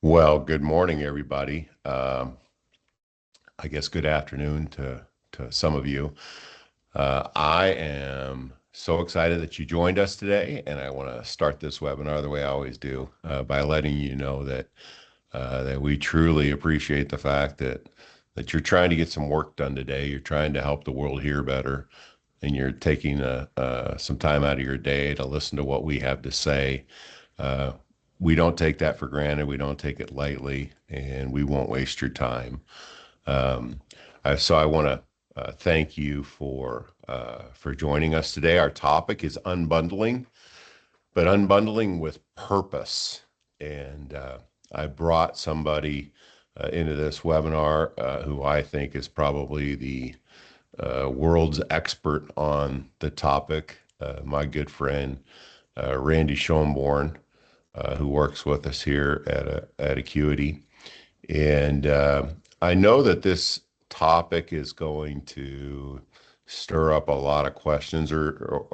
Well, good morning, everybody. I guess good afternoon to some of you. I am so excited that you joined us today, and I want to start this webinar the way I always do, by letting you know that we truly appreciate the fact that you're trying to get some work done today. You're trying to help the world hear better, and you're taking some time out of your day to listen to what we have to say. Uh, we don't take that for granted. We don't take it lightly, and we won't waste your time. Um, so I want to thank you for joining us today. Our topic is unbundling, but unbundling with purpose. And I brought somebody into this webinar who I think is probably the world's expert on the topic. My good friend Randy Schoenborn, who works with us here at Acuity. And I know that this topic is going to stir up a lot of questions, or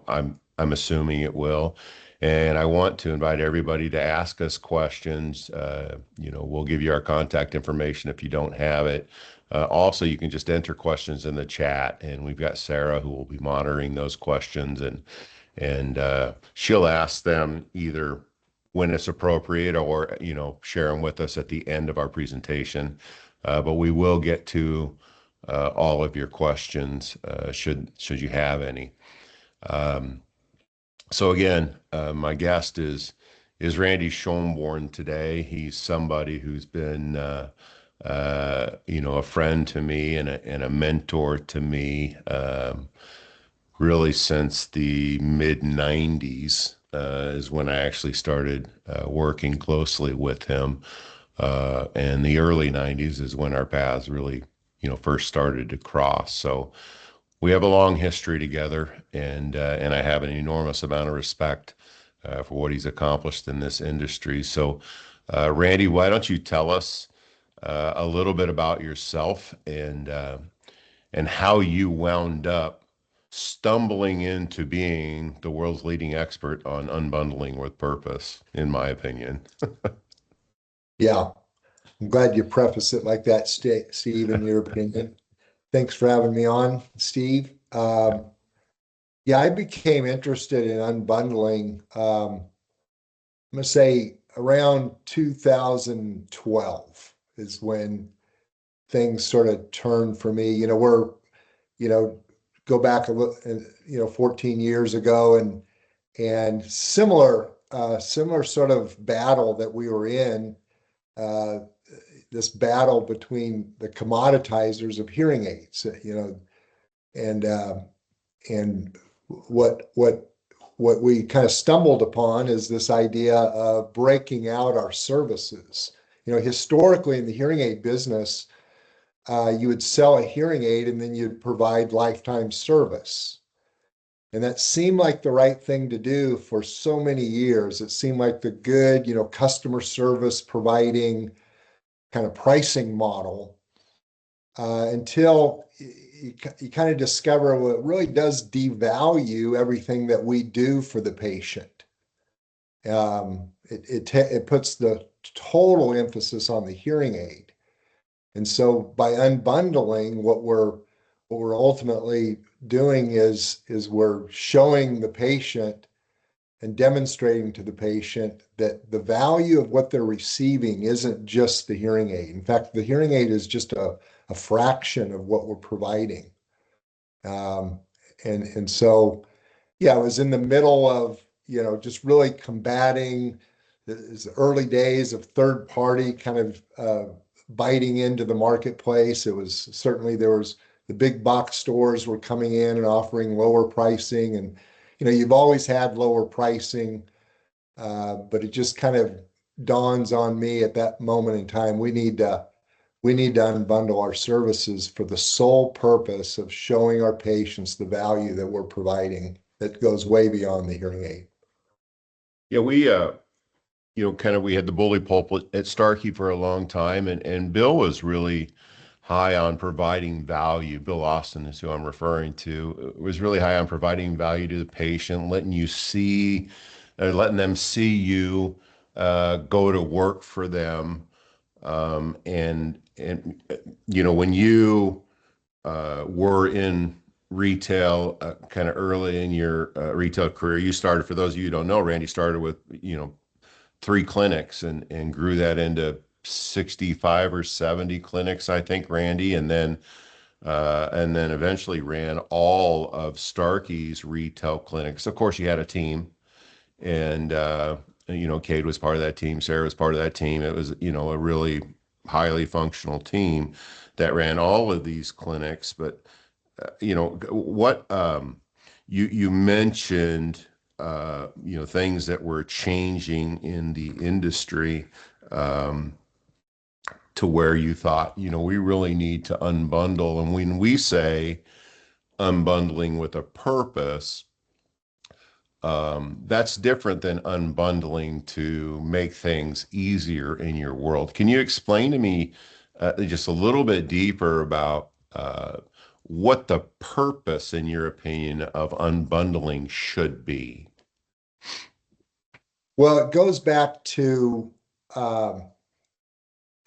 I'm assuming it will. And I want to invite everybody to ask us questions. We'll give you our contact information if you don't have it. Also, you can just enter questions in the chat, and we've got Sarah who will be monitoring those questions, and she'll ask them either when it's appropriate or share them with us at the end of our presentation. But we will get to all of your questions should you have any. So again, my guest is Randy Schoenborn today. He's somebody who's been a friend to me and a mentor to me, really since the mid 90s. Is when I actually started working closely with him. And the early 90s is when our paths really, first started to cross. So we have a long history together, and I have an enormous amount of respect for what he's accomplished in this industry. So, Randy, why don't you tell us a little bit about yourself and how you wound up stumbling into being the world's leading expert on unbundling with purpose, in my opinion. Yeah, I'm glad you preface it like that, Steve, in your opinion. Thanks for having me on, Steve. Yeah, I became interested in unbundling, I'm going to say around 2012 is when things sort of turned for me. You know, go back a little, 14 years ago, and similar sort of battle that we were in, uh, this battle between the commoditizers of hearing aids, and and what we kind of stumbled upon is this idea of breaking out our services. Historically in the hearing aid business, you would sell a hearing aid and then you'd provide lifetime service. And that seemed like the right thing to do for so many years. It seemed like the good, customer service providing kind of pricing model, until you kind of discover, well, it really does devalue everything that we do for the patient. It puts the total emphasis on the hearing aid. And so by unbundling, what we're ultimately doing is we're showing the patient and demonstrating to the patient that the value of what they're receiving isn't just the hearing aid. In fact, the hearing aid is just a fraction of what we're providing. Um, and so, yeah, I was in the middle of, just really combating the early days of third party kind of biting into the marketplace. It was certainly, there was the big box stores were coming in and offering lower pricing, and you've always had lower pricing, but it just kind of dawns on me at that moment in time, we need to unbundle our services for the sole purpose of showing our patients the value that we're providing that goes way beyond the hearing aid. Yeah, we had the bully pulpit at Starkey for a long time, and Bill was really high on providing value. Bill Austin is who I'm referring to. Was really high on providing value to the patient, letting them see you go to work for them. When you were in retail kind of early in your retail career, you started, for those of you who don't know, Randy started with, 3 clinics and grew that into 65 or 70 clinics, I think, Randy, and then eventually ran all of Starkey's retail clinics. Of course, you had a team, and Cade was part of that team. Sarah was part of that team. It was, a really highly functional team that ran all of these clinics. But what you mentioned, things that were changing in the industry, um, to where you thought, we really need to unbundle. And when we say unbundling with a purpose, that's different than unbundling to make things easier in your world. Can you explain to me just a little bit deeper about what the purpose, in your opinion, of unbundling should be? Well, it goes back to, um,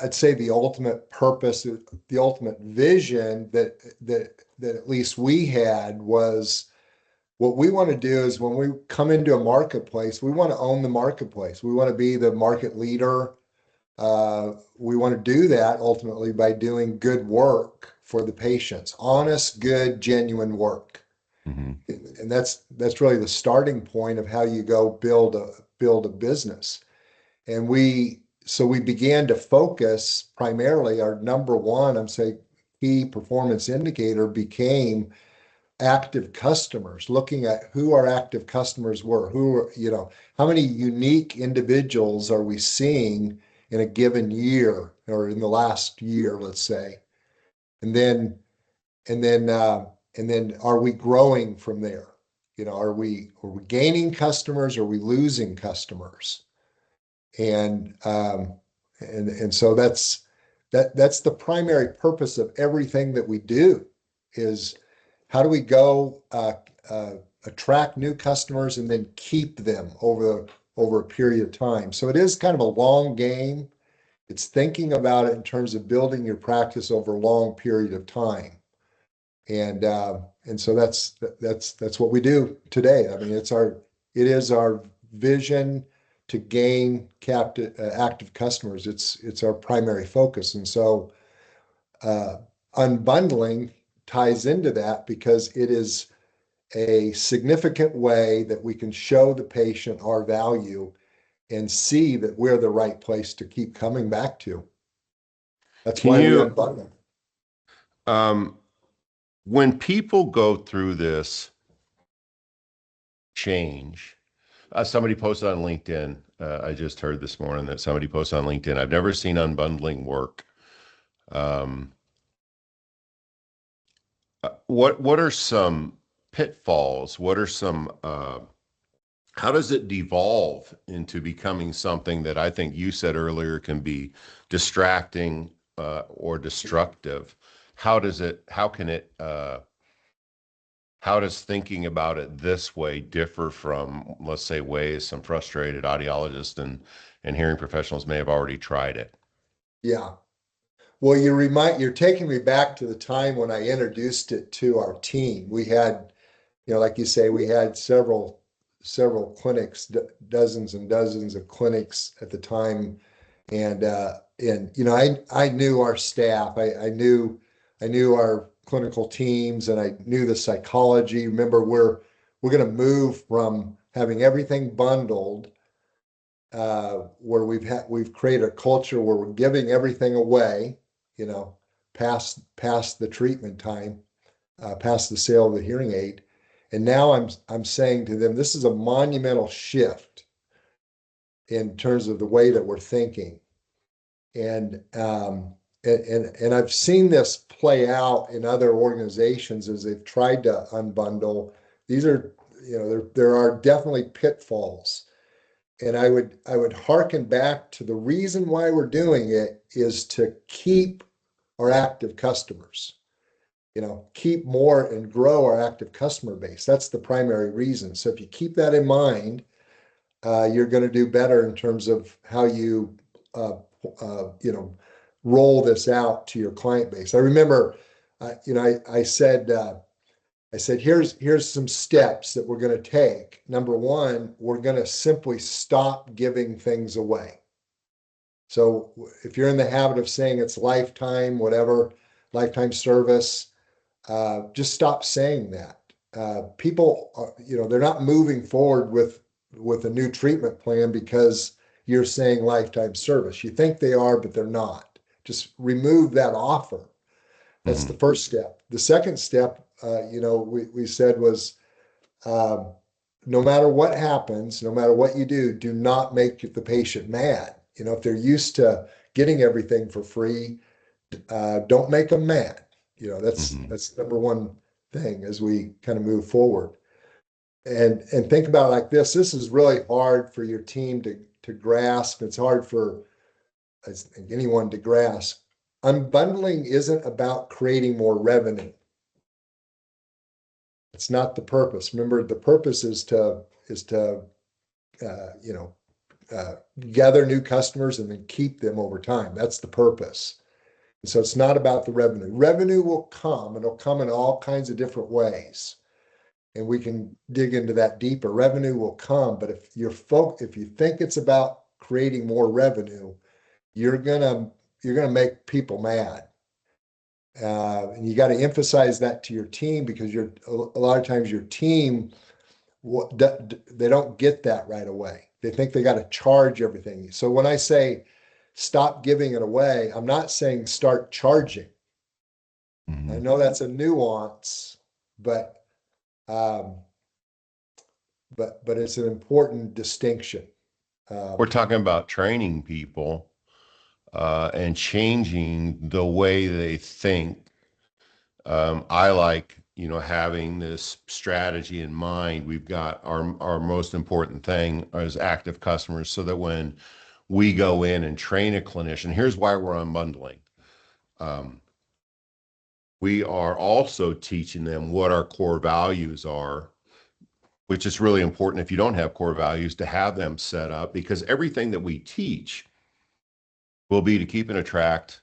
I'd say the ultimate purpose, the ultimate vision that at least we had was what we want to do is when we come into a marketplace, we want to own the marketplace. We want to be the market leader. We want to do that ultimately by doing good work for the patients, honest, good, genuine work. Hmm. And that's really the starting point of how you go build a business. And we began to focus primarily our number one, I'm saying, key performance indicator became active customers, looking at who our active customers were, how many unique individuals are we seeing in a given year or in the last year, let's say. And then and then and then are we growing from there? Are we gaining customers? Are we losing customers? And so that's the primary purpose of everything that we do is how do we go attract new customers and then keep them over a period of time. So it is kind of a long game. It's thinking about it in terms of building your practice over a long period of time. And so that's what we do today. I mean, it is our vision to gain captive active customers. It's our primary focus. And so uh, unbundling ties into that because it is a significant way that we can show the patient our value and see that we're the right place to keep coming back to. That's Can why we you, unbundle. um, when people go through this change, somebody posted on LinkedIn. I just heard this morning that somebody posted on LinkedIn. I've never seen unbundling work. Um, what are some pitfalls? What are some how does it devolve into becoming something that I think you said earlier can be distracting or destructive? How can it how does thinking about it this way differ from, let's say, ways some frustrated audiologists and hearing professionals may have already tried it? Yeah. Well, you're taking me back to the time when I introduced it to our team. We had, like you say, we had several clinics, dozens and dozens of clinics at the time. And I knew our staff. I knew our clinical teams and I knew the psychology. Remember, we're going to move from having everything bundled, where we've created a culture where we're giving everything away, you know, past the treatment time, past the sale of the hearing aid. And now I'm saying to them, this is a monumental shift in terms of the way that we're thinking. And I've seen this play out in other organizations as they've tried to unbundle. These are, there are definitely pitfalls. And I would hearken back to the reason why we're doing it is to keep our active customers, keep more and grow our active customer base. That's the primary reason. So if you keep that in mind, you're going to do better in terms of how you, you know, roll this out to your client base. I remember, you know, I said, here's some steps that we're going to take. Number one, we're going to simply stop giving things away. So if you're in the habit of saying it's lifetime, whatever, lifetime service, just stop saying that. People, you know, they're not moving forward with a new treatment plan because you're saying lifetime service. You think they are, but they're not. Just remove that offer. That's the Hmm. first step. The second step, you know, we said was um, no matter what happens, no matter what you do not make the patient mad. You know, if they're used to getting everything for free, don't make them mad. You know, Hmm. that's number one thing as we kind of move forward. And think about it like this. This is really hard for your team to grasp. It's hard for I think anyone to grasp. Unbundling isn't about creating more revenue. It's not the purpose. Remember, the purpose is to you know, gather new customers and then keep them over time. That's the purpose. And so it's not about the revenue. Revenue will come, and it'll come in all kinds of different ways. And we can dig into that deeper. Revenue will come, but if you think it's about creating more revenue, you're gonna you're gonna make people mad. And you got to emphasize that to your team because you're a lot of times your team they don't get that right away. They think they got to charge everything. So when I say stop giving it away, I'm not saying start charging. I Hmm. know that's a nuance, but um, but it's an important distinction. We're Um, talking about training people and changing the way they think. I like, having this strategy in mind. We've got our most important thing as active customers so that when we go in and train a clinician, here's why we're unbundling. Um, we are also teaching them what our core values are, which is really important if you don't have core values to have them set up because everything that we teach will be to keep and attract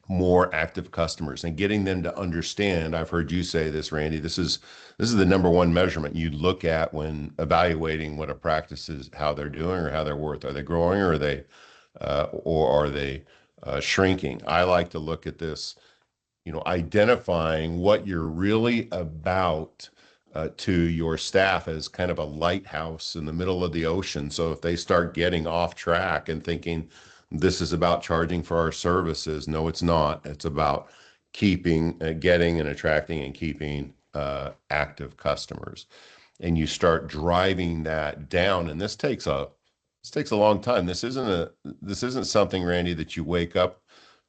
more active customers and getting them to understand. I've heard you say this, Randy. This is the number one measurement you look at when evaluating what a practice is, how they're doing or how they're worth. Are they growing or are they shrinking? I like to look at this, identifying what you're really about to your staff as kind of a lighthouse in the middle of the ocean. So if they start getting off track and thinking this is about charging for our services, no, it's not. It's about getting and attracting and keeping active customers. And you start driving that down. And this takes a long time. This isn't something, Randy, that you wake up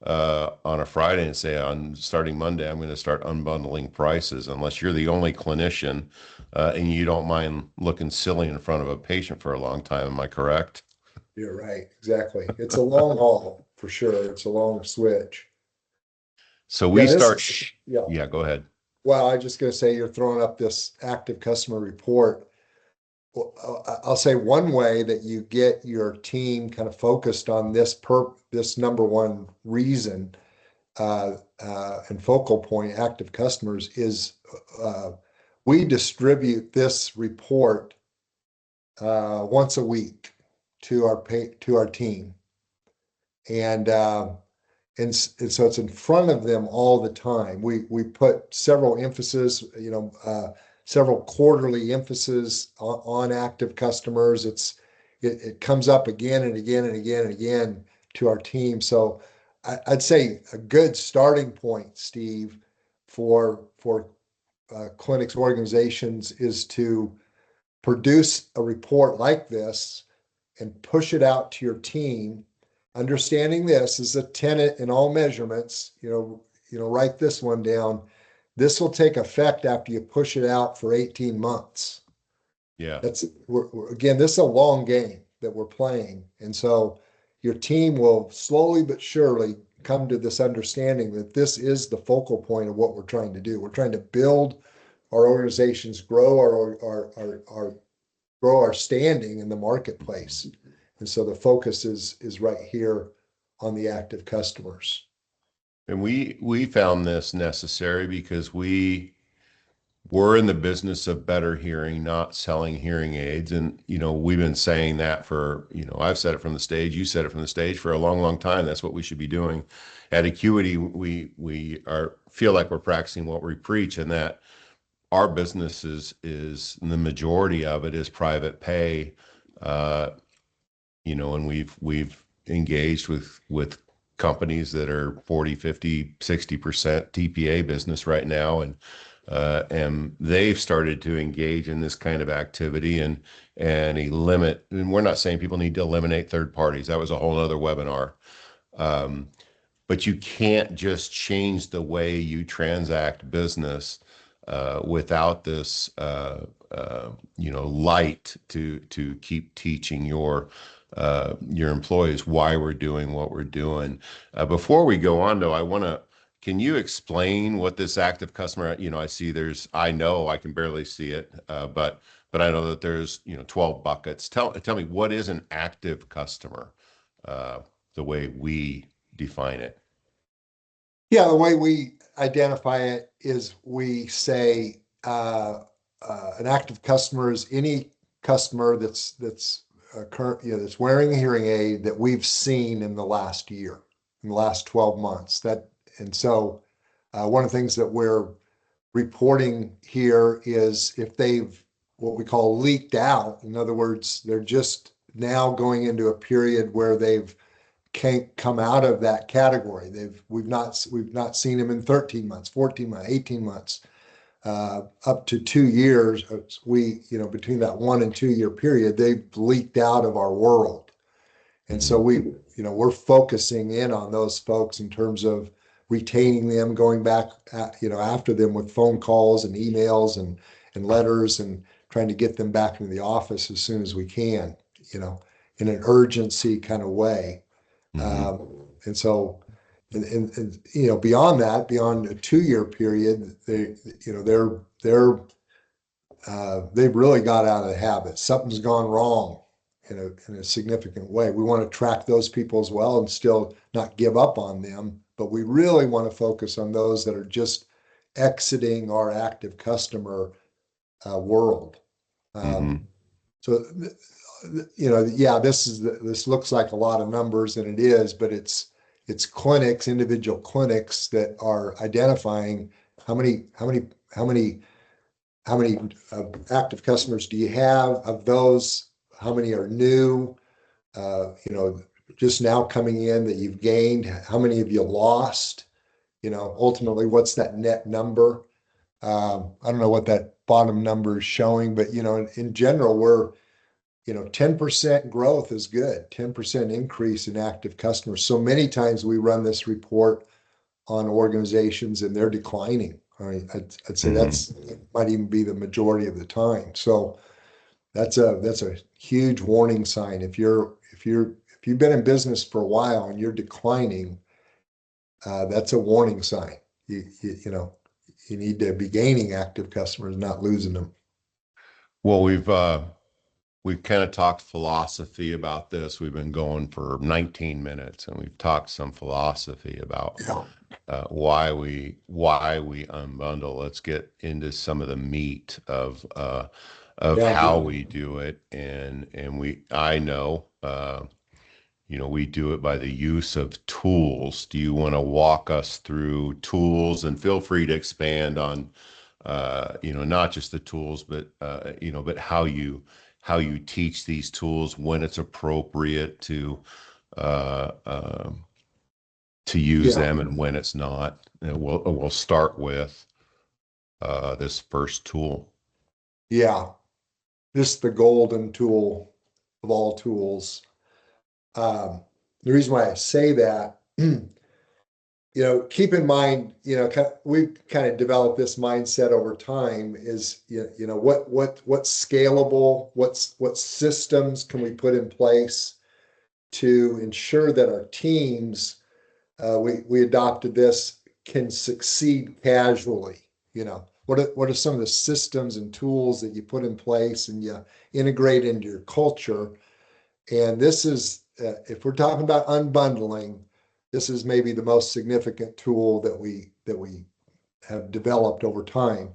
on a Friday and say, on starting Monday, I'm going to start unbundling prices, unless you're the only clinician and you don't mind looking silly in front of a patient for a long time. Am I correct? you're right, exactly. It's a long haul for sure. It's a long switch. So Yeah, we this start, is yeah. yeah, go ahead. Well, I'm just going to say you're throwing up this active customer report. Well, I'll say one way that you get your team kind of focused on this number one reason and focal point, active customers, is uh, we distribute this report once a week to our team, and and so it's in front of them all the time. We put several emphasis, several quarterly emphasis on active customers. It comes up again and again and again and again to our team. So I'd say a good starting point, Steve, for clinics organizations is to produce a report like this and push it out to your team, understanding this is a tenet in all measurements. Write this one down. This will take effect after you push it out for 18 months. Yeah. Again, this is a long game that we're playing. And so your team will slowly but surely come to this understanding that this is the focal point of what we're trying to do. We're trying to build our organizations, grow our grow our standing in the marketplace. And so the focus is right here on the active customers. And we found this necessary because we're in the business of better hearing, not selling hearing aids. And, we've been saying that for, I've said it from the stage, you said it from the stage for a long, long time. That's what we should be doing. At Acuity, we feel like we're practicing what we preach, and that our business is the majority of it is private pay. Uh, and we've engaged with companies that are 40, 50, 60% TPA business right now. And they've started to engage in this kind of activity and we're not saying people need to eliminate third parties. That was a whole other webinar. Um, but you can't just change the way you transact business without this, light to keep teaching your employees why we're doing what we're doing. Before we go on, though, can you explain what this active customer? I know I can barely see it, but I know that there's 12 buckets. Tell me, what is an active customer? Uh, the way we define it. Yeah, the way we identify it is we say an active customer is any customer that's current, that's wearing a hearing aid that we've seen in the last year, in the last 12 months. And so one of the things that we're reporting here is if they've what we call leaked out. In other words, they're just now going into a period where they've can't come out of that category. We've not seen them in 13 months, 14 months, 18 months, up to 2 years. Between that 1 and 2 year period, they've leaked out of our world. And so Mhm. we're focusing in on those folks in terms of retaining them, going back, after them with phone calls and emails and letters, and trying to get them back into the office as soon as we can, you know, in an urgency kind of way. Mhm. And so, beyond that, beyond a 2 year period, they've really got out of the habit. Something's gone wrong in a significant way. We want to track those people as well and still not give up on them, but we really want to focus on those that are just exiting our active customer world. Um, Mhm. so, yeah, this looks like a lot of numbers, and it is, but it's clinics, individual clinics that are identifying how many how many how many how many active customers do you have of those? How many are new? Just now coming in that you've gained? How many have you lost? Ultimately, what's that net number? I don't know what that bottom number is showing, but in general, 10% growth is good. 10% increase in active customers. So many times we run this report on organizations and they're declining. I'd say Mhm. that's might even be the majority of the time. So that's a huge warning sign. If you've been in business for a while and you're declining, that's a warning sign. You need to be gaining active customers, not losing them. Well, we've kind of talked philosophy about this. We've been going for 19 minutes, and we've talked some philosophy about Yeah. why we unbundle. Let's get into some of the meat of Yeah. how we do it, and I know. We do it by the use of tools. Do you want to walk us through tools, and feel free to expand on, not just the tools, but how you teach these tools, when it's appropriate uh, um to use Yeah. them and when it's not. And we'll start with this first tool. Yeah. This is the golden tool of all tools. The reason why I say that, keep in mind, we've kind of developed this mindset over time is, what's scalable, what systems can we put in place to ensure that our teams, we adopted this, can succeed casually, what are some of the systems and tools that you put in place and you integrate into your culture? And this is, if we're talking about unbundling, this is maybe the most significant tool that we have developed over time.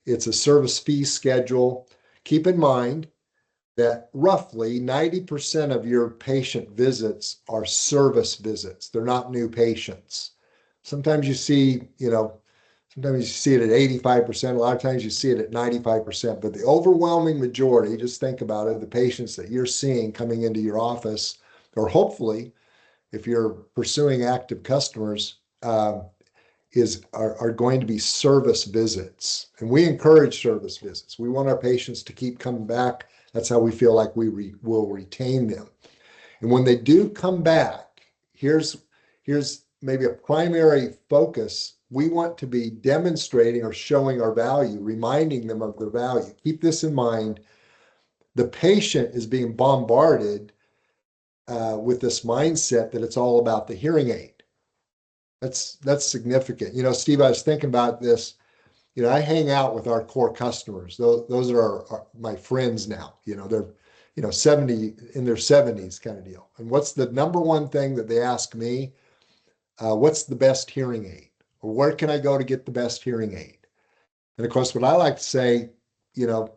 It's a service fee schedule. Keep in mind that roughly 90% of your patient visits are service visits. They're not new patients. Sometimes you see, sometimes you see it at 85%. A lot of times you see it at 95%. But the overwhelming majority, just think about it, the patients that you're seeing coming into your office, or hopefully, if you're pursuing active customers, are going to be service visits. And we encourage service visits. We want our patients to keep coming back. That's how we feel like we will retain them. And when they do come back, here's maybe a primary focus. We want to be demonstrating or showing our value, reminding them of their value. Keep this in mind. The patient is being bombarded with this mindset that it's all about the hearing aid. That's significant. Steve, I was thinking about this. I hang out with our core customers. Those are my friends now. They're 70 in their 70s kind of deal. And what's the number one thing that they ask me? What's the best hearing aid? Or where can I go to get the best hearing aid? And of course, what I like to say, there's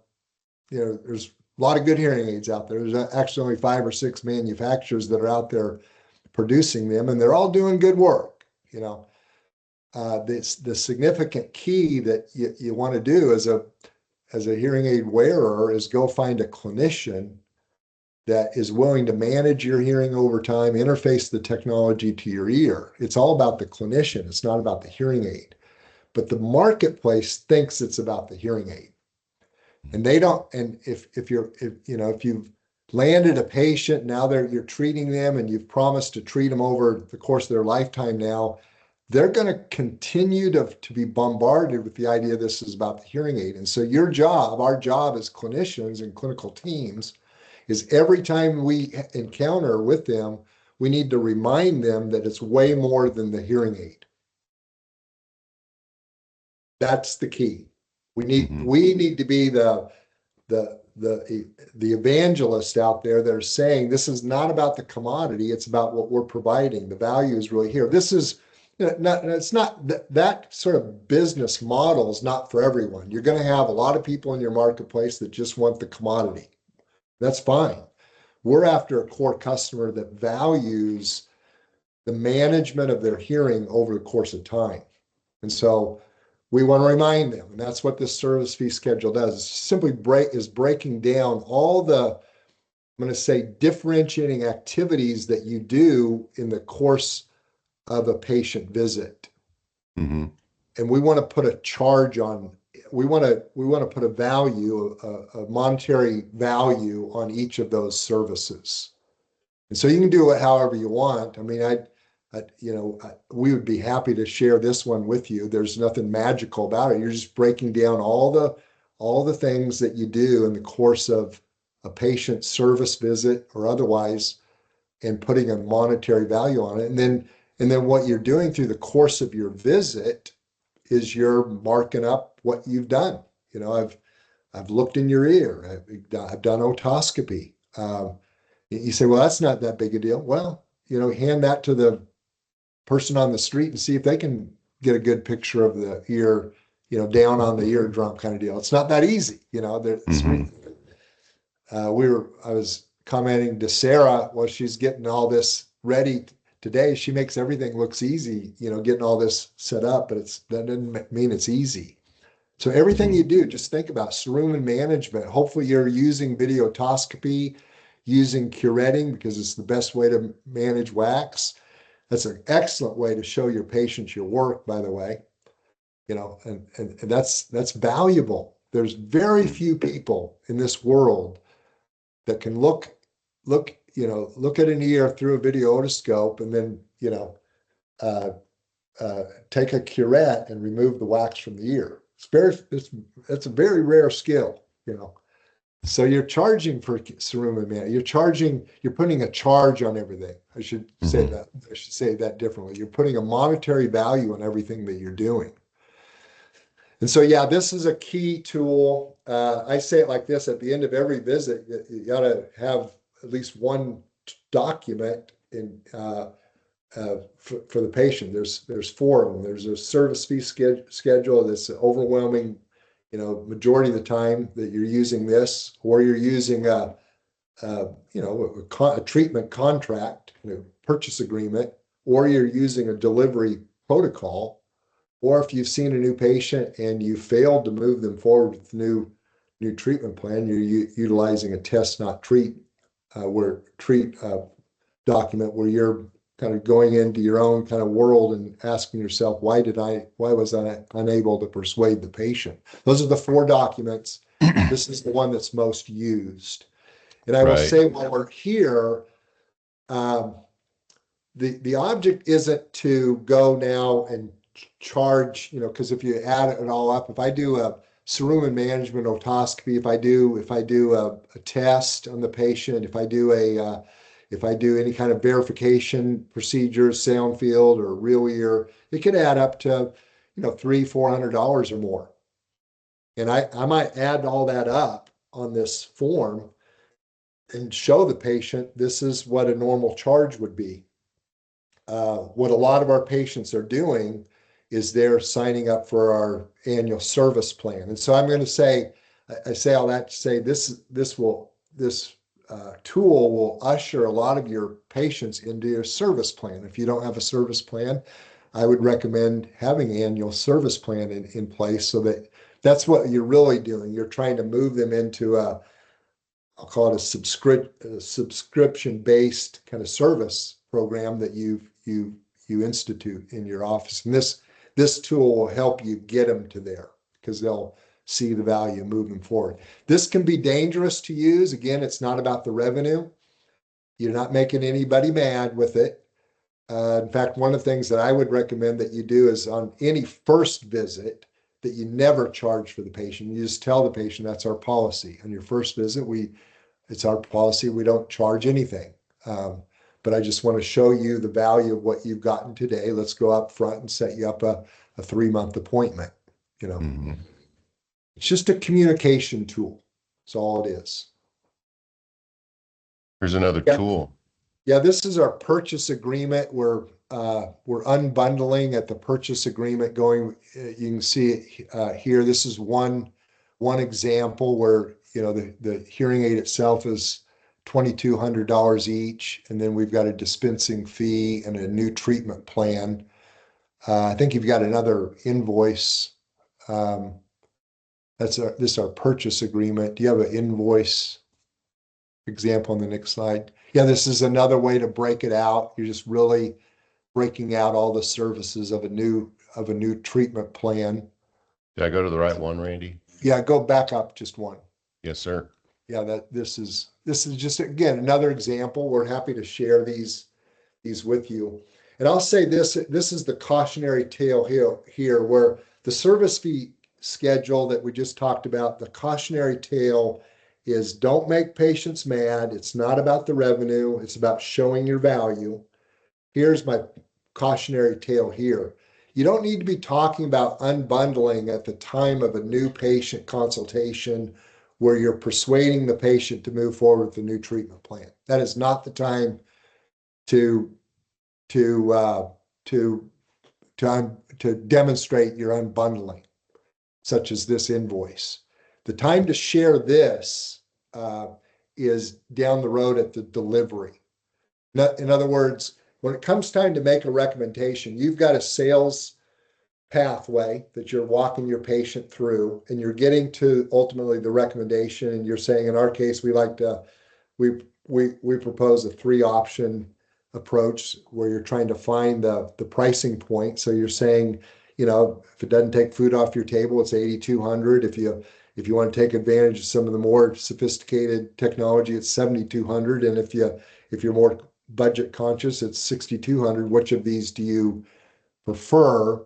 a lot of good hearing aids out there. There's actually only 5 or 6 manufacturers that are out there producing them, and they're all doing good work. The significant key that you want to do as a hearing aid wearer is go find a clinician that is willing to manage your hearing over time, interface the technology to your ear. It's all about the clinician. It's not about the hearing aid. But the marketplace thinks it's about the hearing aid. And they don't, and if you've landed a patient, now you're treating them and you've promised to treat them over the course of their lifetime now, they're going to continue to be bombarded with the idea this is about the hearing aid. And so our job as clinicians and clinical teams is every time we encounter with them, we need to remind them that it's way more than the hearing aid. That's the key. We need to be the evangelist out there that are saying this is not about the commodity, it's about what we're providing. The value is really here. This is it's not that sort of business model is not for everyone. You're going to have a lot of people in your marketplace that just want the commodity. That's fine. We're after a core customer that values the management of their hearing over the course of time. And so we want to remind them, and that's what this service fee schedule does. It's simply breaking down all the, I'm going to say, differentiating activities that you do in the course of a patient visit. Mm-hmm. And we want to put a charge on, we want to put a value, a monetary value on each of those services. And so you can do it however you want. I mean, we would be happy to share this one with you. There's nothing magical about it. You're just breaking down all the things that you do in the course of a patient service visit or otherwise, and putting a monetary value on it. And then what you're doing through the course of your visit is you're marking up what you've done. I've looked in your ear. I've done otoscopy. You say, well, that's not that big a deal. Well, hand that to the person on the street and see if they can get a good picture of the ear, down on the eardrum kind of deal. It's not that easy. I was commenting to Sarah while she's getting all this ready today. She makes everything looks easy, getting all this set up, but that doesn't mean it's easy. So everything you do, just think about cerumen management. Hopefully you're using videotoscopy, using curetting because it's the best way to manage wax. That's an excellent way to show your patients your work, by the way. And that's valuable. There's very few people in this world that can look at an ear through a video otoscope and then take a curette and remove the wax from the ear. It's a very rare skill. So you're charging for cerumen management. You're putting a charge on everything. I should say that differently. You're putting a monetary value on everything that you're doing. And so, yeah, this is a key tool. I say it like this: at the end of every visit, you got to have at least one document for the patient. There's four of them. There's a service fee schedule that's overwhelming, majority of the time that you're using this, or you're using a treatment contract, purchase agreement, or you're using a delivery protocol, or if you've seen a new patient and you failed to move them forward with new treatment plan, you're utilizing a test not treat where treat document where you're kind of going into your own kind of world and asking yourself, why was I unable to persuade the patient? Those are the four documents. This is the one that's most used. And I will Right. say while we're here, um, the object isn't to go now and charge, because if you add it all up, if I do a cerumen management otoscopy, if I do a test on the patient, if I do any kind of verification procedures, sound field or real ear, it could add up to, $300-400 or more. And I might add all that up on this form and show the patient this is what a normal charge would be. What a lot of our patients are doing is they're signing up for our annual service plan. And so I'm going to say, I say all that to say this tool will usher a lot of your patients into your service plan. If you don't have a service plan, I would recommend having annual service plan in place so that that's what you're really doing. You're trying to move them into I'll call it a subscription-based kind of service program that you institute in your office. And this tool will help you get them to there because they'll see the value moving forward. This can be dangerous to use. Again, it's not about the revenue. You're not making anybody mad with it. In fact, one of the things that I would recommend that you do is on any first visit that you never charge for the patient. You just tell the patient that's our policy. On your first visit, it's our policy. We don't charge anything. But I just want to show you the value of what you've gotten today. Let's go up front and set you up a 3-month appointment. Mm-hmm. It's just a communication tool. That's all it is. Here's another Yeah. tool. Yeah, this is our purchase agreement. We're unbundling at the purchase agreement going. You can see it here. This is one example where the hearing aid itself is $2,200 each, and then we've got a dispensing fee and a new treatment plan. I think you've got another invoice. This is our purchase agreement. Do you have an invoice example on the next slide? Yeah, this is another way to break it out. You're just really breaking out all the services of a new treatment plan. Did I go to the right one, Randy? Yeah, go back up just one. Yes, sir. Yeah, this is just again another example. We're happy to share these with you. And I'll say this is the cautionary tale here where the service fee schedule that we just talked about, the cautionary tale is don't make patients mad. It's not about the revenue, it's about showing your value. Here's my cautionary tale here. You don't need to be talking about unbundling at the time of a new patient consultation where you're persuading the patient to move forward with a new treatment plan. That is not the time to demonstrate your unbundling, such as this invoice. The time to share this is down the road at the delivery. In other words, when it comes time to make a recommendation, you've got a sales pathway that you're walking your patient through, and you're getting to ultimately the recommendation. And you're saying, in our case, we propose a 3-option approach where you're trying to find the pricing point. So you're saying, if it doesn't take food off your table, it's $8,200. If you want to take advantage of some of the more sophisticated technology, it's $7,200. And if you're more budget conscious, it's $6,200. Which of these do you prefer?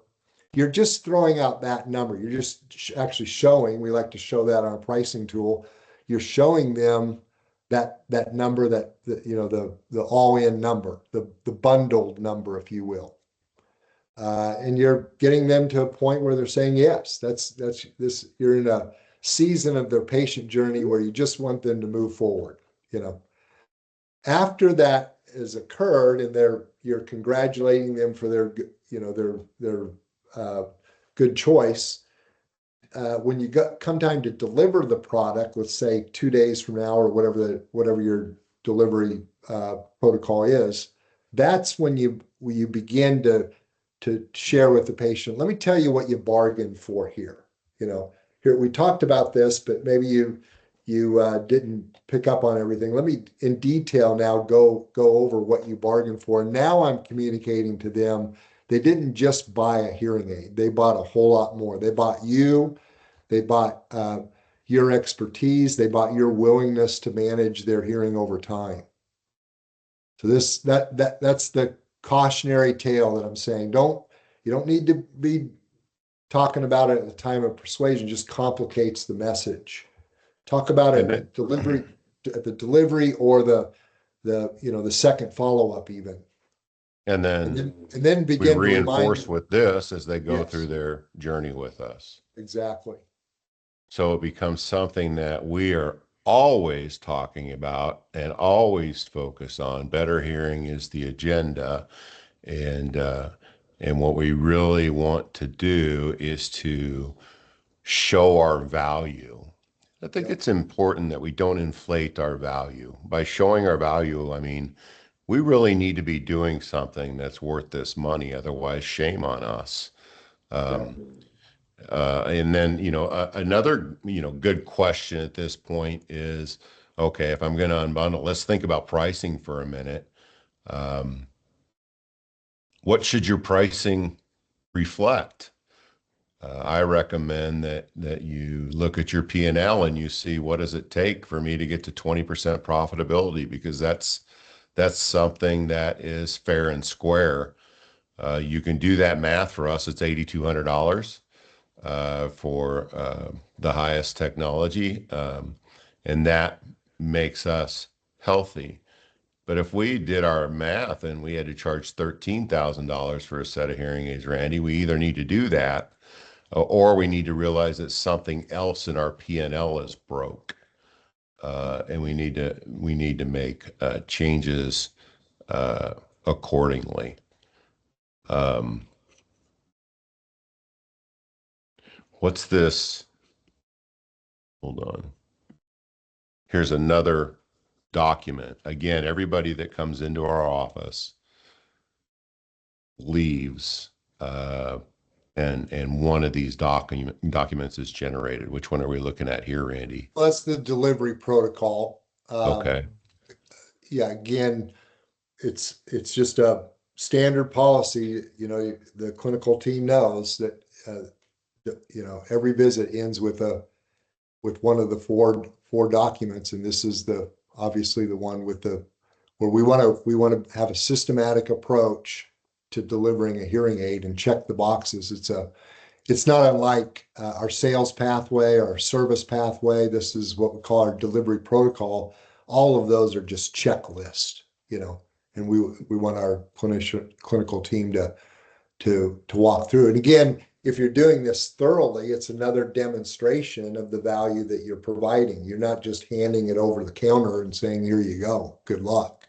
You're just throwing out that number. You're just actually showing. We like to show that on a pricing tool. You're showing them that number, the all-in number, the bundled number, if you will. and you're getting them to a point where they're saying yes. That's this. You're in a season of their patient journey where you just want them to move forward. You know, after that has occurred, and you're congratulating them for their their good choice. When you come time to deliver the product, let's say 2 days from now or whatever your delivery protocol is, that's when you begin to share with the patient. Let me tell you what you bargained for here. You know, here we talked about this, but maybe you didn't pick up on everything. Let me in detail now go over what you bargained for. Now I'm communicating to them. They didn't just buy a hearing aid. They bought a whole lot more. They bought you. They bought your expertise. They bought your willingness to manage their hearing over time. So that's the cautionary tale that I'm saying. You don't need to be talking about it at the time of persuasion. Just complicates the message. Talk about it And then, at the delivery or the second follow up even, and and then then we begin to reinforce remind. with this as they go through Yes, their journey with us. exactly. So it becomes something that we are always talking about and always focus on. Better hearing is the agenda, and what we really want to do is to show our value. I think Yep. it's important that we don't inflate our value. By showing our value, I mean we really need to be doing something that's worth this money. Otherwise, shame on us. Um, Exactly. and then, another, good question at this point is, okay, if I'm going to unbundle, let's think about pricing for a minute. Um, what should your pricing reflect? I recommend that you look at your P&L and L and you see what does it take for me to get to 20% profitability, because that's something that is fair and square. You can do that math for us. It's $8,200 for the highest technology, and that makes us healthy. But if we did our math and we had to charge $13,000 for a set of hearing aids, Randy, we either need to do that, or we need to realize that something else in our P&L is broke, and we need to make changes uh, accordingly. Um, what's this? Hold on. Here's another document. Again, everybody that comes into our office leaves, and one of these documents is generated. Which one are we looking at here, Randy? Well, that's the delivery protocol. Okay. Yeah, again, it's just a standard policy. The clinical team knows that every visit ends with one of the four documents, and this is the obviously the one with the where we want to have a systematic approach to delivering a hearing aid and check the boxes. It's not unlike our sales pathway, our service pathway. This is what we call our delivery protocol. All of those are just checklists, and we want our clinical team to walk through. And again, if you're doing this thoroughly, it's another demonstration of the value that you're providing. You're not just handing it over the counter and saying, "Here you go, good luck."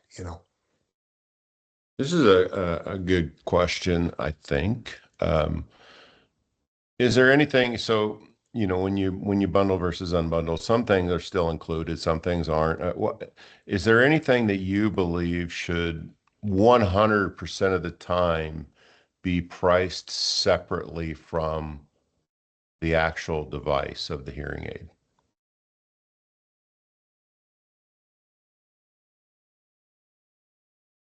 This is a good question, I think. Is there anything, so, when you bundle versus unbundle, some things are still included, some things aren't. Is there anything that you believe should 100% of the time be priced separately from the actual device of the hearing aid?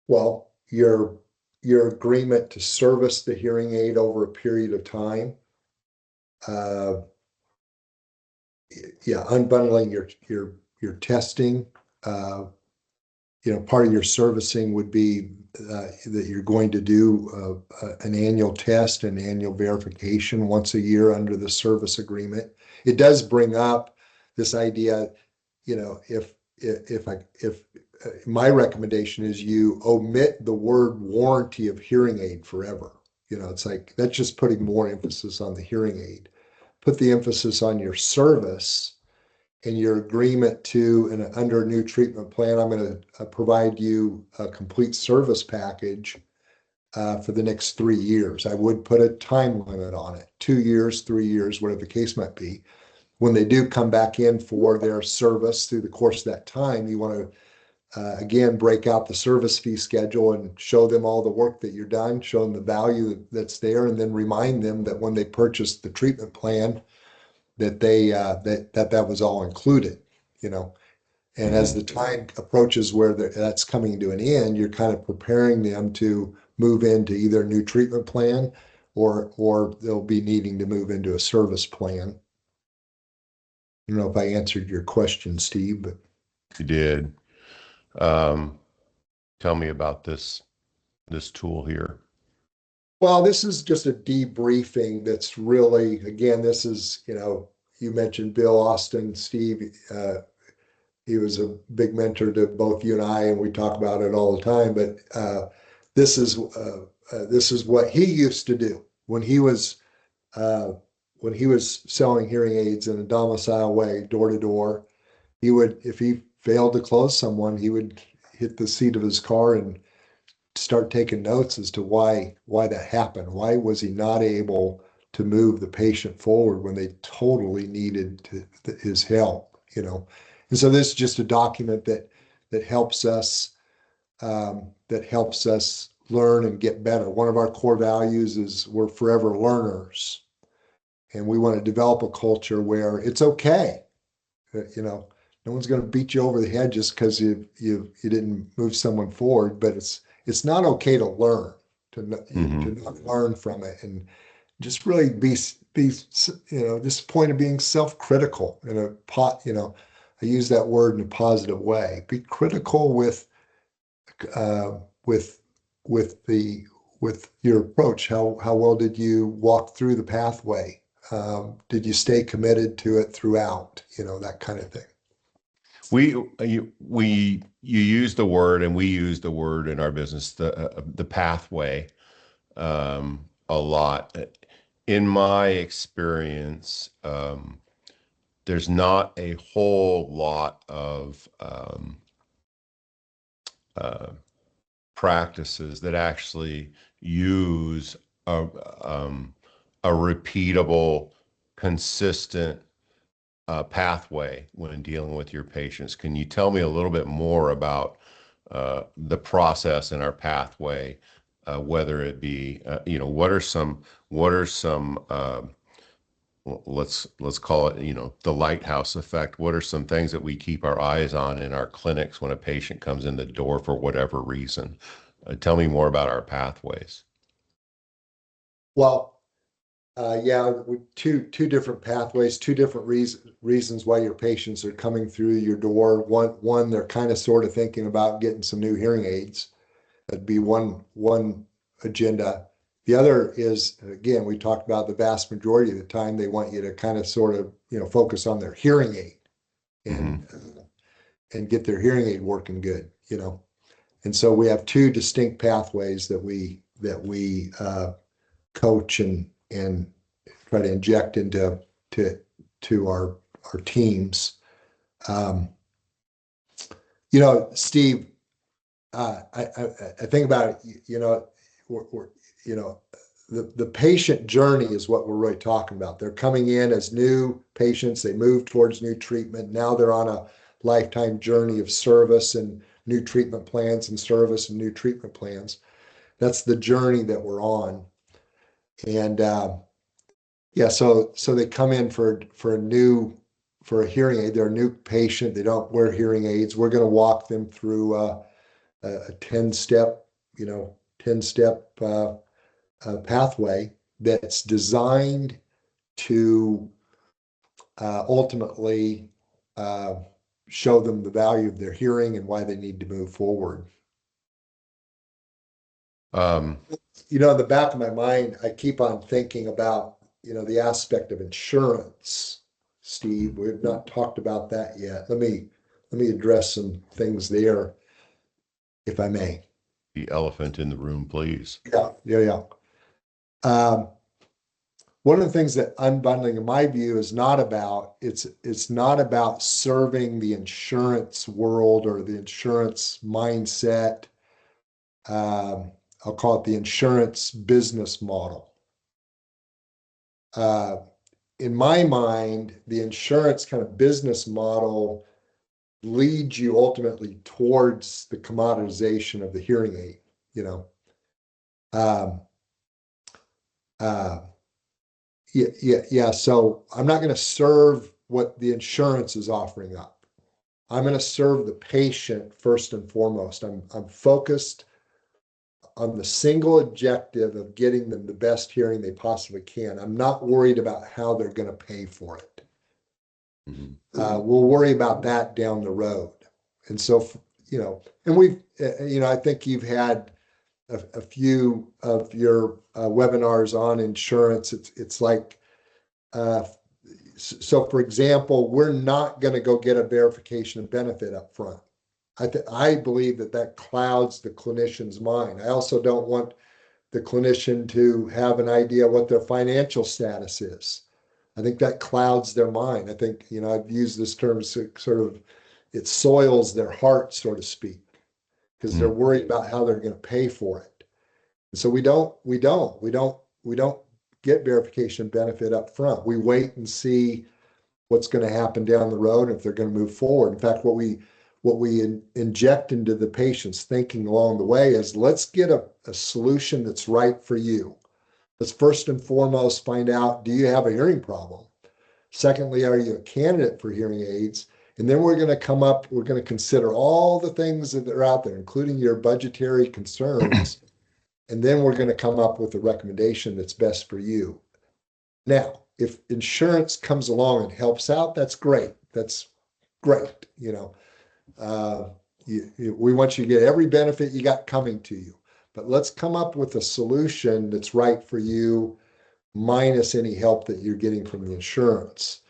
Well, your agreement to service the hearing aid over a period of time. Uh, yeah, unbundling your testing. Uh, Part of your servicing would be that you're going to do an annual test and annual verification once a year under the service agreement. It does bring up this idea, if my recommendation is you omit the word warranty of hearing aid forever. It's like that's just putting more emphasis on the hearing aid. Put the emphasis on your service and your agreement to, and under a new treatment plan, I'm going to provide you a complete service package for the next 3 years. I would put a time limit on it, 2 years, 3 years, whatever the case might be. When they do come back in for their service through the course of that time, you want to again break out the service fee schedule and show them all the work that you're done, show them the value that's there, and then remind them that when they purchase the treatment plan, that that was all included, you know. And as Mhm. the time approaches where that's coming to an end, you're kind of preparing them to move into either a new treatment plan or they'll be needing to move into a service plan. I don't know if I answered your question, Steve, but You did. Um, Tell me about this tool here. well, this is just a debriefing that's really, again, this is, you mentioned Bill Austin, Steve. He was a big mentor to both you and I, and we talk about it all the time. But this is what he used to do uh, when he was selling hearing aids in a domicile way, door to door. He would, if he failed to close someone, he would hit the seat of his car and start taking notes as to why that happened. Why was he not able to move the patient forward when they totally needed his help? And so this is just a document that helps us learn and get better. One of our core values is we're forever learners, and we want to develop a culture where it's okay. No one's going to beat you over the head just because you didn't move someone forward, but it's not okay to learn, to Hmm. not learn from it, and just really be this point of being self-critical in a I use that word in a positive way. Be critical uh, with with the with your approach. How well did you walk through the pathway? Did you stay committed to it throughout? That kind of thing. You use the word, and we use the word in our business, the pathway, a lot. In my experience, there's not a whole lot of uh, practices that actually use a, um, a repeatable, consistent pathway when dealing with your patients. Can you tell me a little bit more about the process in our pathway, whether it be, what are some let's call it, the lighthouse effect. What are some things that we keep our eyes on in our clinics when a patient comes in the door for whatever reason? Tell me more about our pathways. Well, yeah, two different pathways, two different reasons why your patients are coming through your door. One they're kind of sort of thinking about getting some new hearing aids. That'd be one agenda. The other is, again, we talked about the vast majority of the time they want you to kind of sort of focus on their hearing aid Hmm. and and get their hearing aid working good. And so we have two distinct pathways that we coach and try to inject into to to our teams. Um, Steve, I think about it. We're you know the patient journey is what we're really talking about. They're coming in as new patients. They move towards new treatment. Now they're on a lifetime journey of service and new treatment plans and service and new treatment plans. That's the journey that we're on. And yeah, so they come in for a hearing aid. They're a new patient. They don't wear hearing aids. We're going to walk them through a 10-step, 10-step pathway that's designed to ultimately uh, show them the value of their hearing and why they need to move forward. Um, In the back of my mind, I keep on thinking about, the aspect of insurance. Steve, we've not talked about that yet. Let me address some things there, if I may. the elephant in the room, please. Yeah, yeah, yeah. Um, one of the things that unbundling, in my view, is not about, it's not about serving the insurance world or the insurance mindset. I'll call it the insurance business model. Uh, in my mind, the insurance kind of business model leads you ultimately towards the commoditization of the hearing aid, you know. Um, uh, yeah. So I'm not going to serve what the insurance is offering up. I'm going to serve the patient first and foremost. I'm focused on the single objective of getting them the best hearing they possibly can. I'm not worried about how they're going to pay for it. Mhm. We'll worry about that down the road. And so, and I think you've had a few of your webinars on insurance. It's like, uh, so for example, we're not going to go get a verification of benefit up front. I believe that clouds the clinician's mind. I also don't want the clinician to have an idea what their financial status is. I think that clouds their mind. I think, I've used this term sort of, it soils their heart, so to speak, because they're Mm. worried about how they're going to pay for it. And so we don't get verification benefit up front. We wait and see what's going to happen down the road and if they're going to move forward. In fact, what we inject into the patient's thinking along the way is let's get a solution that's right for you. Let's first and foremost find out, do you have a hearing problem? Secondly, are you a candidate for hearing aids? And then we're going to consider all the things that are out there, including your budgetary concerns. And then we're going to come up with a recommendation that's best for you. Now, if insurance comes along and helps out, that's great. That's great. Uh, we want you to get every benefit you got coming to you. But let's come up with a solution that's right for you, minus any help that you're getting from the insurance.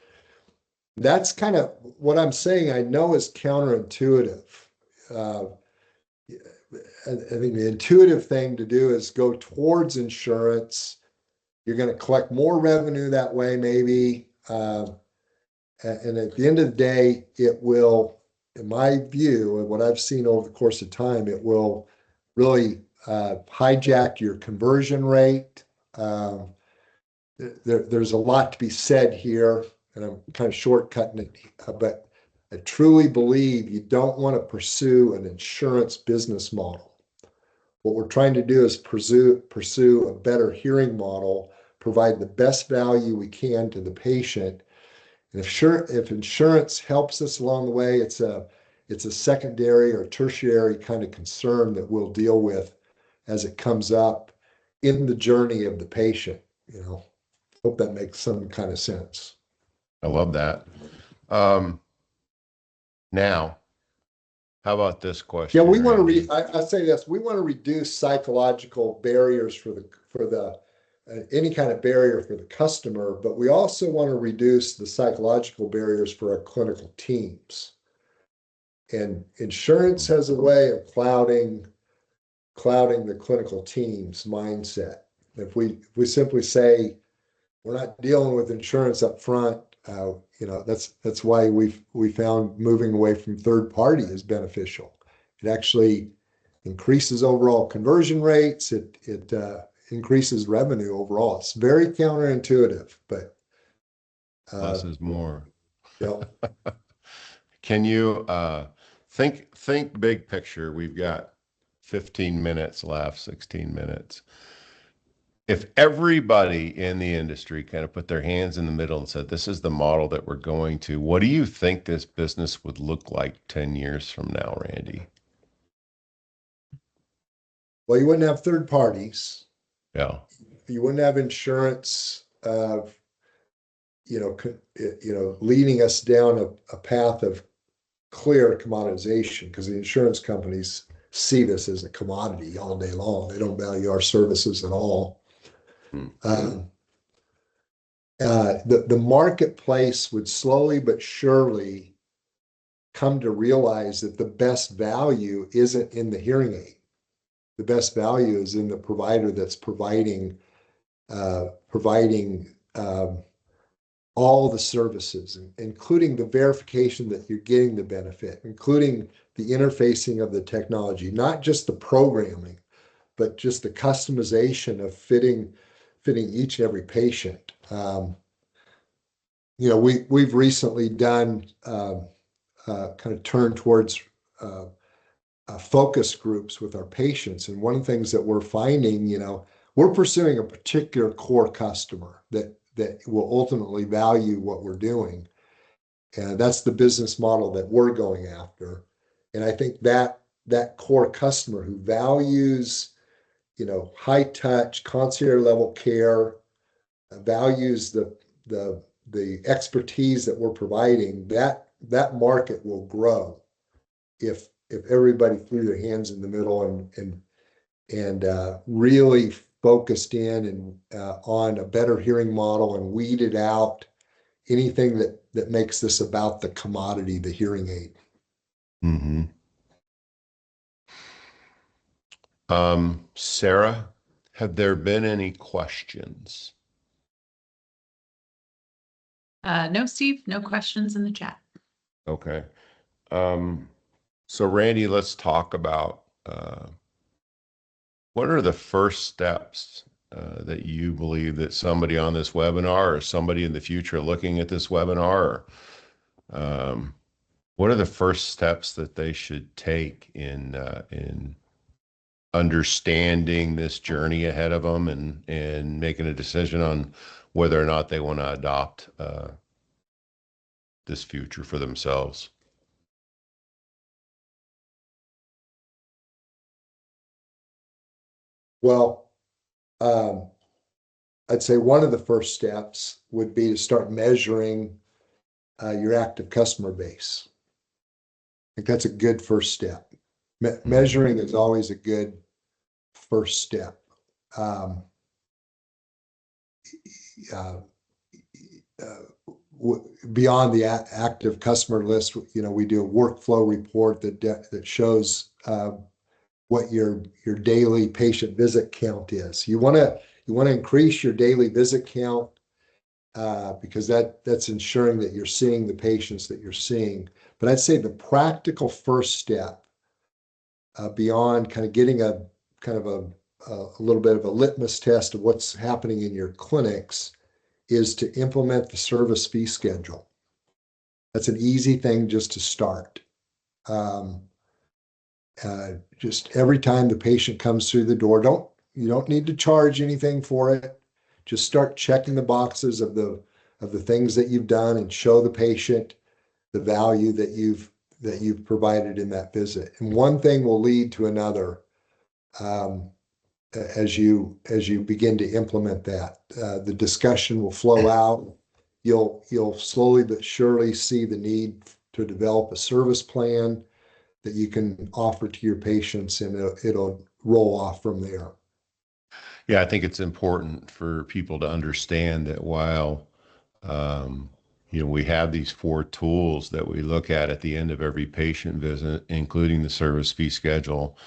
That's kind of what I'm saying. I know is counterintuitive. Uh, I think the intuitive thing to do is go towards insurance. You're going to collect more revenue that way, maybe. And at the end of the day, it will, in my view, and what I've seen over the course of time, it will really hijack your conversion rate. Um, there's a lot to be said here, and I'm kind of shortcutting it, but I truly believe you don't want to pursue an insurance business model. What we're trying to do is pursue a better hearing model, provide the best value we can to the patient. And if insurance helps us along the way, it's a secondary or tertiary kind of concern that we'll deal with as it comes up in the journey of the patient. Hope that makes some kind of sense. I love that. Um, Now, how about this Yeah, question, we want to Randy? I say this, we want to reduce psychological barriers for the any kind of barrier for the customer, but we also want to reduce the psychological barriers for our clinical teams. And insurance has a way of clouding the clinical team's mindset. If we simply say we're not dealing with insurance up front, that's why we found moving away from third party is beneficial. It actually increases overall conversion rates. It increases revenue overall. It's very counterintuitive, but uh, Less is more. you know, Can you think big picture? We've got 15 minutes left, 16 minutes. If everybody in the industry kind of put their hands in the middle and said, this is the model that we're going to, what do you think this business would look like 10 years from now, Randy? well, you wouldn't have third parties. Yeah. You wouldn't have insurance. Leading us down a path of clear commoditization because the insurance companies see this as a commodity all day long. They don't value our services at all. Hmm. Um, the marketplace would slowly but surely come to realize that the best value isn't in the hearing aid. The best value is in the provider that's providing providing all the services, including the verification that you're getting the benefit, including the interfacing of the technology, not just the programming, but just the customization of fitting each and every patient. We've recently done kind of turned towards focus groups with our patients, and one of the things that we're finding, we're pursuing a particular core customer that will ultimately value what we're doing, and that's the business model that we're going after. And I think that core customer who values, high touch, concierge level care, values the expertise that we're providing, that market will grow if everybody threw their hands in the middle and really focused in and on a better hearing model and weeded out anything that makes this about the commodity, the hearing aid. Mm-hmm. Sarah, have there been any questions? No, Steve, no questions in the chat. Okay. So Randy, let's talk about what are the first steps that you believe that somebody on this webinar or somebody in the future looking at this webinar, what are the first steps that they should take in understanding this journey ahead of them and making a decision on whether or not they want to adopt this future for themselves? Well, I'd say one of the first steps would be to start measuring your active customer base. I think that's a good first step. Measuring is always a good first step. Beyond the active customer list, we do a workflow report that shows what your daily patient visit count is. You want to increase your daily visit count because that's ensuring that you're seeing the patients that you're seeing. But I'd say the practical first step, beyond kind of getting a little bit of a litmus test of what's happening in your clinics, is to implement the service fee schedule. That's an easy thing just to start. Just every time the patient comes through the door, you don't need to charge anything for it. Just start checking the boxes of the things that you've done and show the patient the value that you've provided in that visit. And one thing will lead to another as you begin to implement that. The discussion will flow out. You'll slowly but surely see the need to develop a service plan that you can offer to your patients, and it'll roll off from there. Yeah, I think it's important for people to understand that while we have these 4 tools that we look at the end of every patient visit, including the service fee schedule.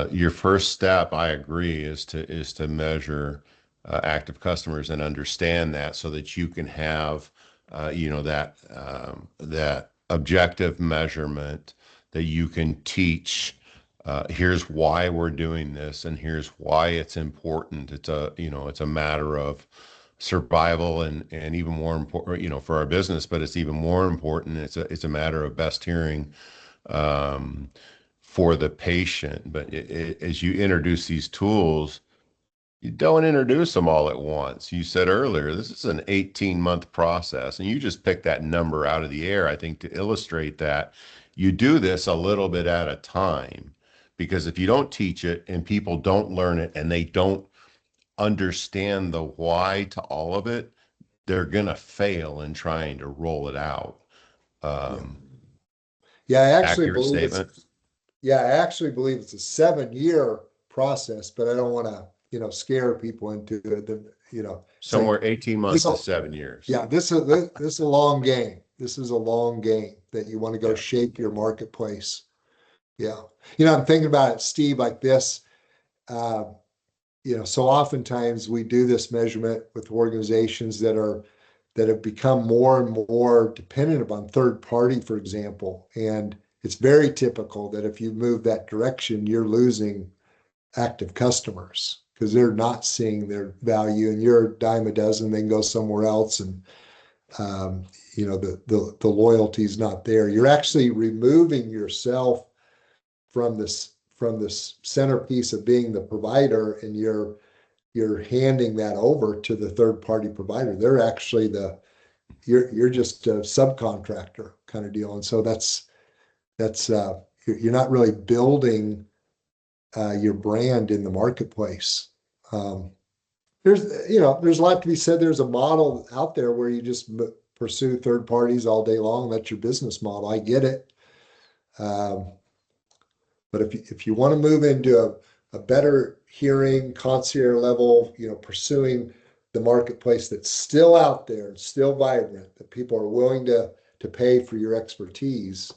Your first step, I agree, is to measure active customers and understand that, so that you can have that objective measurement that you can teach. Here's why we're doing this, and here's why it's important. It's a matter of survival and even more important, for our business, but it's even more important. It's a matter of best hearing for the patient. But as you introduce these tools, you don't introduce them all at once. You said earlier, this is an 18-month process, and you just picked that number out of the air, I think, to illustrate that you do this a little bit at a time. Because if you don't teach it and people don't learn it and they don't understand the why to all of it, they're going to fail in trying to roll it out. Yeah, I actually Accurate believe statement. I actually believe it's a 7-year process, but I don't want to, scare people into it. Somewhere 18 months to 7 years. Yeah, this is a long game. This is a long game that you want to go shape your marketplace. Yeah. I'm thinking about it, Steve, like this. so oftentimes we do this measurement with organizations that have become more and more dependent upon third party, for example. And it's very typical that if you move that direction, you're losing active customers because they're not seeing their value, and you're a dime a dozen, they can go somewhere else, and um, the loyalty is not there. You're actually removing yourself from this centerpiece of being the provider, and you're handing that over to the third party provider. They're actually you're just a subcontractor kind of deal. And so that's you're not really building your brand in the marketplace. Um, there's a lot to be said. There's a model out there where you just pursue third parties all day long. That's your business model. I get it. Um, but if you want to move into a better hearing concierge level, pursuing the marketplace that's still out there and still vibrant, that people are willing to pay for your expertise,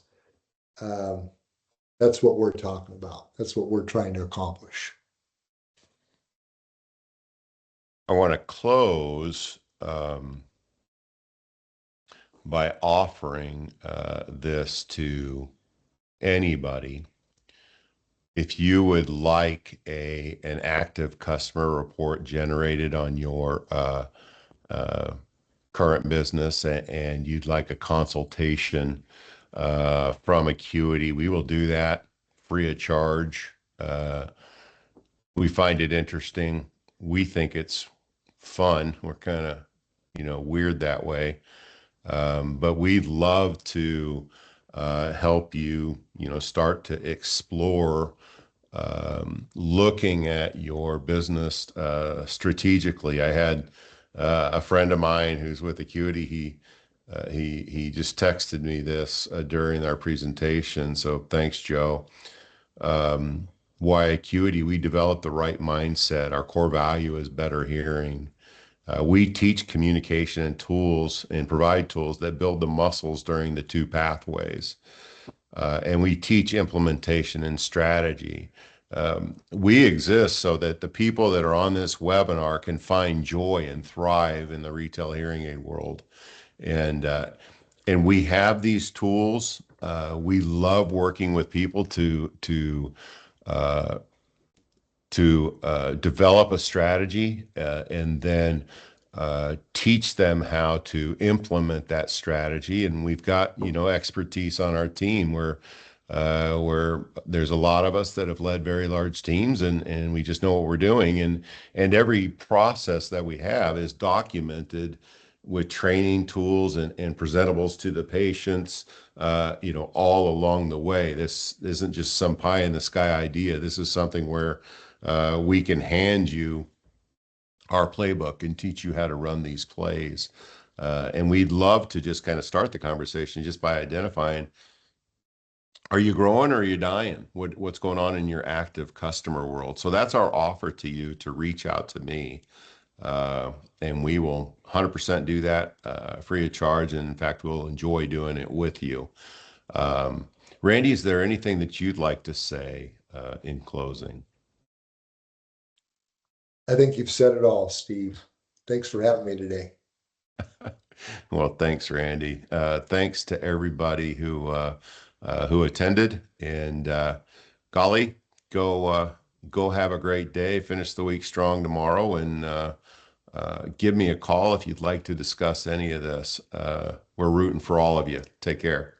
um, that's what we're talking about. That's what we're trying to accomplish. I want to close by offering this to anybody. If you would like an active customer report generated on your current business, and you'd like a consultation from Acuity, we will do that free of charge. We find it interesting. We think it's fun. We're kind of, weird that way. But we'd love to help you, start to explore looking at your business strategically. I had a friend of mine who's with Acuity. He just texted me this during our presentation. So thanks, Joe. Why Acuity? We developed the right mindset. Our core value is better hearing. We teach communication and tools and provide tools that build the muscles during the two pathways. And we teach implementation and strategy. We exist so that the people that are on this webinar can find joy and thrive in the retail hearing aid world. And we have these tools. We love working with people to develop a strategy and then teach them how to implement that strategy. And we've got, expertise on our team where there's a lot of us that have led very large teams, and we just know what we're doing. And every process that we have is documented with training tools and presentables to the patients, all along the way. This isn't just some pie in the sky idea. This is something where we can hand you our playbook and teach you how to run these plays. And we'd love to just kind of start the conversation just by identifying, are you growing or are you dying? What's going on in your active customer world? So that's our offer to you, to reach out to me. And we will 100% do that free of charge. And in fact, we'll enjoy doing it with you. Randy, is there anything that you'd like to say in closing? I think you've said it all, Steve. Thanks for having me today. Well, thanks, Randy. Thanks to everybody who attended, and golly, go have a great day. Finish the week strong tomorrow, and give me a call if you'd like to discuss any of this. We're rooting for all of you. Take care.